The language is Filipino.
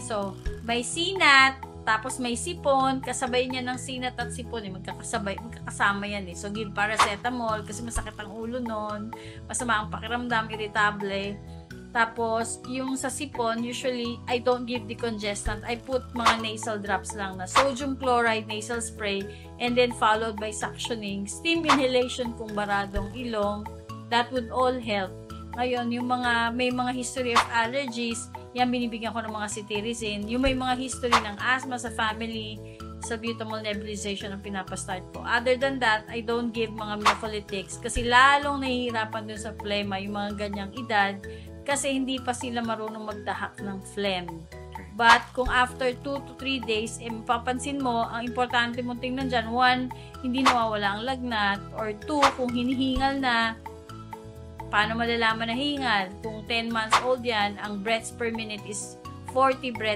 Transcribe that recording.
So, may sinat, tapos may sipon, kasabay niya ng sinat at sipon, magkakasama yan eh. So, give paracetamol kasi masakit ang ulo nun, masama ang pakiramdam, irritable. Tapos, yung sa sipon, usually, I don't give decongestant. I put mga nasal drops lang na sodium chloride nasal spray and then followed by suctioning, steam inhalation kung baradong ilong. That would all help. Ngayon, yung may mga history of allergies, yan binibigyan ko ng mga cetirizine. Yung may mga history ng asthma sa family, salbutamol nebulization ang pinapastart ko. Other than that, I don't give mga mucolytics kasi lalong nahihirapan dun sa phlegma yung mga ganyang edad kasi hindi pa sila marunong magdahak ng phlegm. But kung after 2 to 3 days, mapapansin mo, ang importante mong tingnan dyan, 1, hindi nawawala ang lagnat, or 2, kung hinihingal na, paano malalaman na hingal? Kung 10 months old yan, ang breaths per minute is 40 breaths